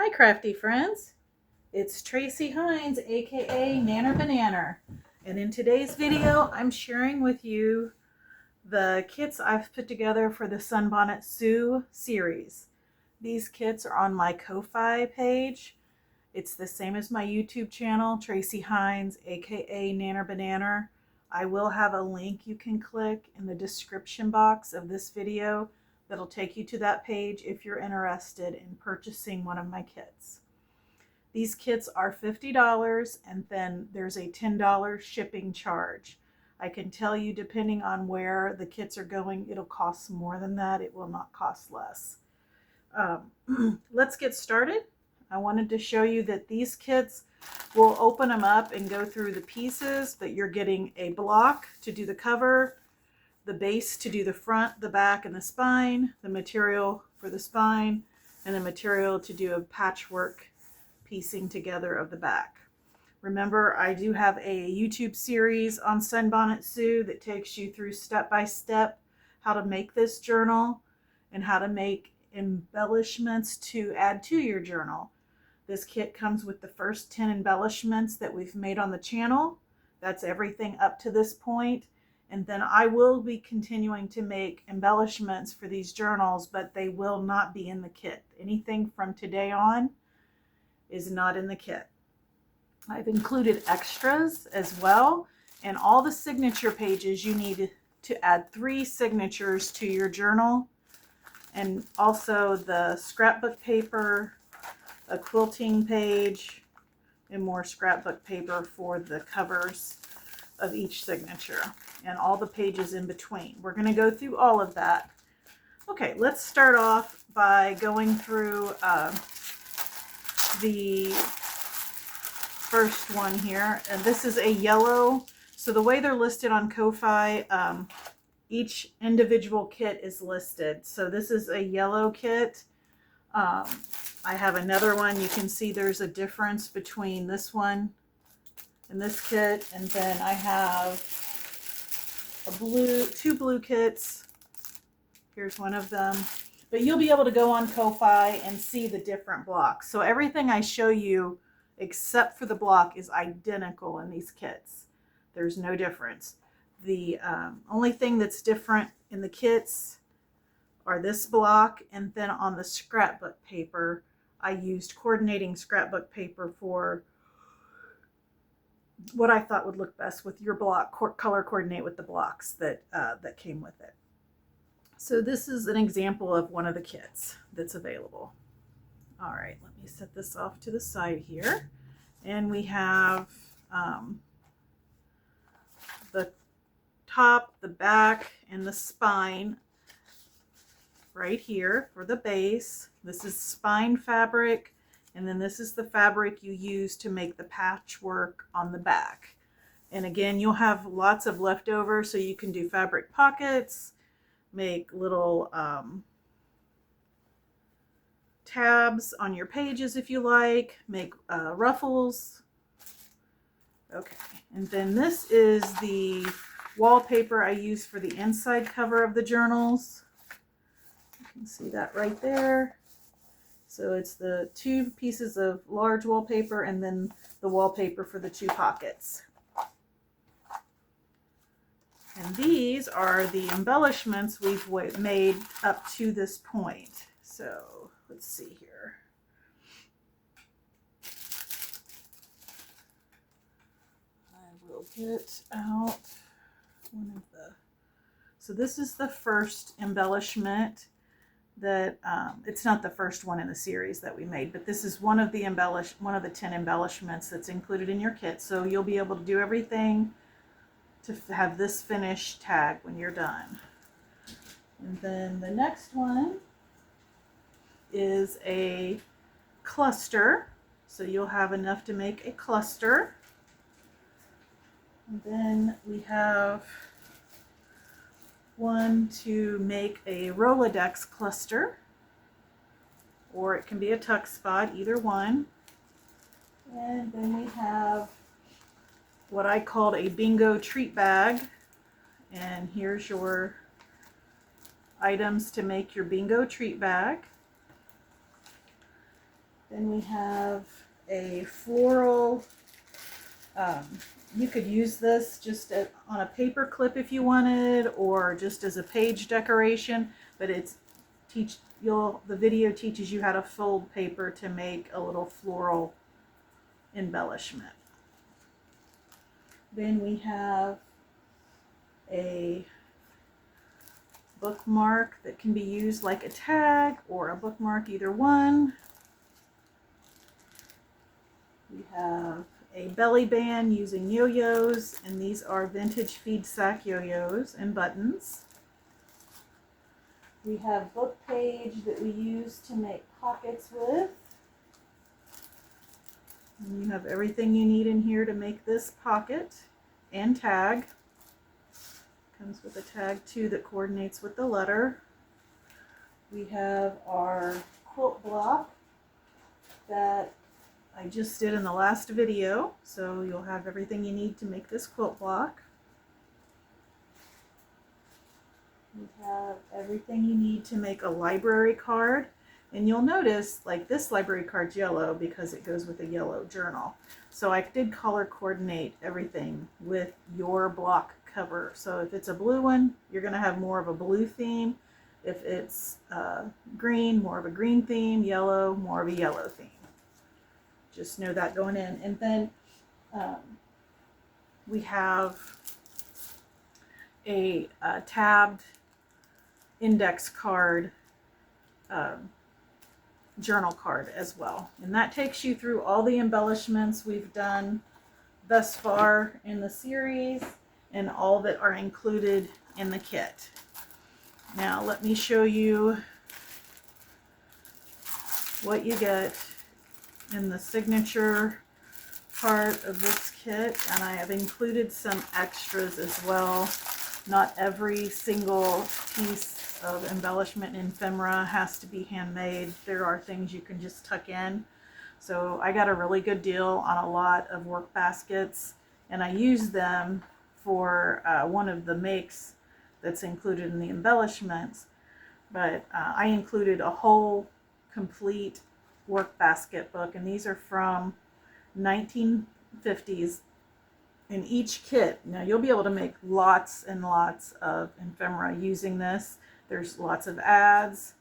Hi crafty friends, it's Tracy Hines aka Nanner Bananer, and in today's video I'm sharing with you the kits I've put together for the Sunbonnet Sue series. These kits are on my Ko-Fi page. It's the same as my YouTube channel, Tracy Hines aka Nanner Bananer. I will have a link you can click in the description box of this video that'll take you to that page if you're interested in purchasing one of my kits. These kits are $50 and then there's a $10 shipping charge. I can tell you, depending on where the kits are going, it'll cost more than that. It will not cost less. Let's get started. I wanted to show you that these kits will open them up and go through the pieces, but you're getting a block to do the cover, the base to do the front, the back, and the spine, the material for the spine, and the material to do a patchwork piecing together of the back. Remember, I do have a YouTube series on Sunbonnet Sue that takes you through step by step how to make this journal and how to make embellishments to add to your journal. This kit comes with the first 10 embellishments that we've made on the channel. That's everything up to this point. And then I will be continuing to make embellishments for these journals, but they will not be in the kit. Anything from today on is not in the kit. I've included extras as well, and all the signature pages you need to add 3 signatures to your journal, and also the scrapbook paper, a quilting page, and more scrapbook paper for the covers of each signature, and all the pages in between. We're going to go through all of that. Okay, let's start off by going through the first one here, and this is a yellow. So the way they're listed on Ko-Fi, each individual kit is listed. So this is a yellow kit. I have another one. You can see there's a difference between this one and this kit, and then I have two blue kits. Here's one of them. But you'll be able to go on Ko-Fi and see the different blocks. So everything I show you, except for the block, is identical in these kits. There's no difference. The only thing that's different in the kits are this block, and then on the scrapbook paper, I used coordinating scrapbook paper for what I thought would look best with your block, color coordinate with the blocks that came with it. So this is an example of one of the kits that's available. All right, let me set this off to the side here. And we have the top, the back, and the spine right here for the base. This is spine fabric, and then this is the fabric you use to make the patchwork on the back. And again, you'll have lots of leftovers, so you can do fabric pockets, make little tabs on your pages if you like, make ruffles. Okay, and then this is the wallpaper I use for the inside cover of the journals. You can see that right there. So it's the 2 pieces of large wallpaper and then the wallpaper for the 2 pockets. And these are the embellishments we've made up to this point. So let's see here. I will get out one of the... So this is the first embellishment that, it's not the first one in the series that we made, but this is one of the 10 embellishments that's included in your kit. So you'll be able to do everything to have this finished tag when you're done. And then the next one is a cluster. So you'll have enough to make a cluster. And then we have one to make a Rolodex cluster, or it can be a tuck spot, either one. And then we have what I called a bingo treat bag, and here's your items to make your bingo treat bag. Then we have a floral, you could use this just on a paper clip if you wanted, or just as a page decoration, but the video teaches you how to fold paper to make a little floral embellishment. Then we have a bookmark that can be used like a tag or a bookmark, either one. We have a belly band using yo-yos, and these are vintage feed sack yo-yos and buttons. We have book page that we use to make pockets with. And you have everything you need in here to make this pocket, and tag. Comes with a tag too that coordinates with the letter. We have our quilt block that I just did in the last video, so you'll have everything you need to make this quilt block. We have everything you need to make a library card, and you'll notice like this library card's yellow because it goes with a yellow journal. So I did color coordinate everything with your block cover. So if it's a blue one, you're going to have more of a blue theme. If it's green, more of a green theme. Yellow, more of a yellow theme. Just know that going in. And then we have a tabbed index card, journal card as well. And that takes you through all the embellishments we've done thus far in the series and all that are included in the kit. Now let me show you what you get in the signature part of this kit, and I have included some extras as well. Not every single piece of embellishment in ephemera has to be handmade. There are things you can just tuck in. So I got a really good deal on a lot of work baskets, and I used them for one of the makes that's included in the embellishments. But I included a whole complete work basket book, and these are from 1950s in each kit. Now you'll be able to make lots and lots of ephemera using this. There's lots of ads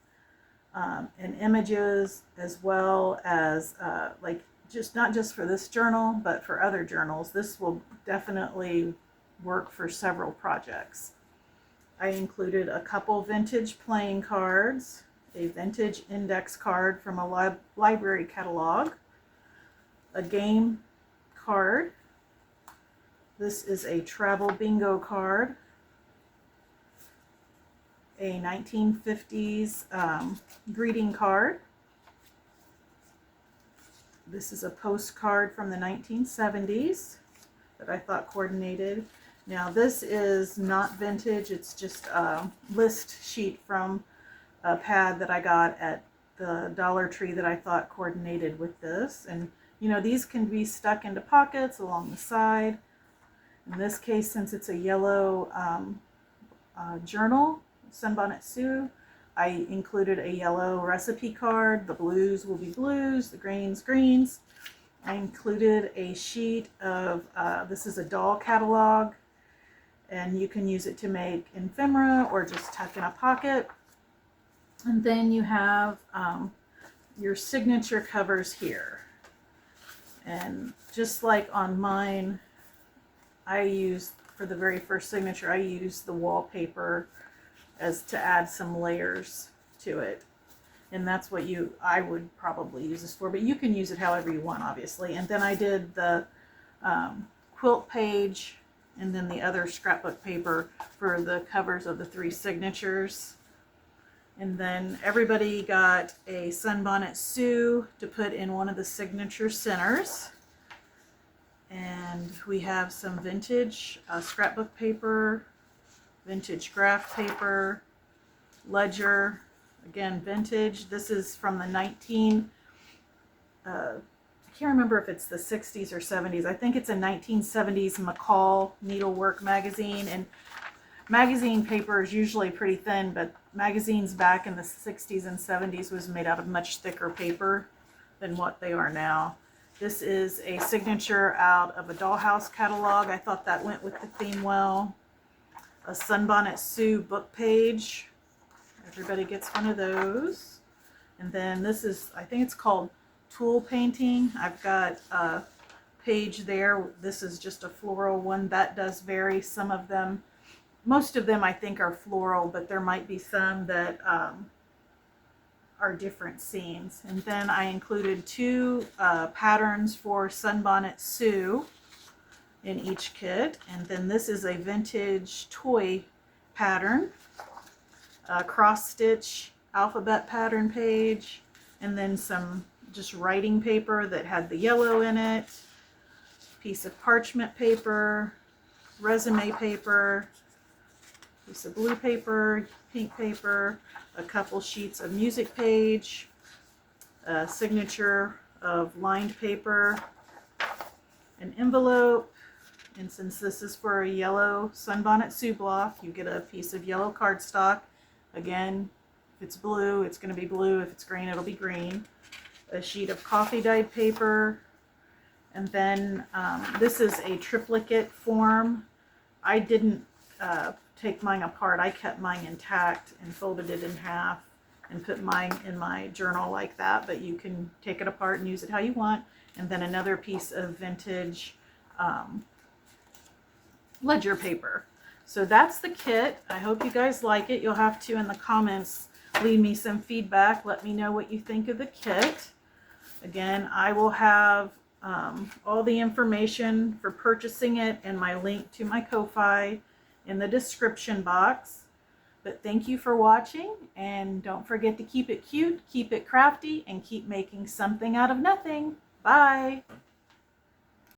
and images, as well as like just not just for this journal but for other journals. This will definitely work for several projects. I included a couple vintage playing cards, a vintage index card from a library catalog, a game card. This is a travel bingo card, a 1950s greeting card. This is a postcard from the 1970s that I thought coordinated. Now this is not vintage, it's just a list sheet from a pad that I got at the Dollar Tree that I thought coordinated with this. And you know, these can be stuck into pockets along the side. In this case, since it's a yellow journal, Sunbonnet Sue, I included a yellow recipe card. The blues will be blues, the greens, greens. I included a sheet of, this is a doll catalog, and you can use it to make ephemera or just tuck in a pocket. And then you have your signature covers here. And just like on mine, I used, for the very first signature, I used the wallpaper as to add some layers to it. And that's what I would probably use this for, but you can use it however you want, obviously. And then I did the quilt page and then the other scrapbook paper for the covers of the 3 signatures. And then everybody got a Sunbonnet Sue to put in one of the signature centers. And we have some vintage scrapbook paper, vintage graph paper, ledger, again vintage. This is from the I can't remember if it's the 60s or 70s. I think it's a 1970s McCall needlework magazine. And magazine paper is usually pretty thin, but magazines back in the 60s and 70s was made out of much thicker paper. than what they are now. This is a signature out of a dollhouse catalog. I thought that went with the theme well. A Sunbonnet Sue book page. Everybody gets one of those. And then this is, I think it's called Tool Painting. I've got a page there. This is just a floral one. That does vary. Some of them, most of them I think are floral, but there might be some that are different scenes. And then I included two patterns for Sunbonnet Sue in each kit. And then this is a vintage toy pattern, a cross stitch alphabet pattern page, and then some just writing paper that had the yellow in it, piece of parchment paper, resume paper, piece of blue paper, pink paper, a couple sheets of music page, a signature of lined paper, an envelope, and since this is for a yellow Sunbonnet Sue block, you get a piece of yellow cardstock. Again, if it's blue, it's going to be blue. If it's green, it'll be green. A sheet of coffee dyed paper, and then this is a triplicate form. I didn't take mine apart. I kept mine intact and folded it in half and put mine in my journal like that, but you can take it apart and use it how you want. And then another piece of vintage ledger paper. So that's the kit. I hope you guys like it. You'll have to, in the comments, leave me some feedback. Let me know what you think of the kit. Again, I will have all the information for purchasing it and my link to my Ko-Fi in the description box. But thank you for watching, and don't forget to keep it cute, keep it crafty, and keep making something out of nothing. Bye!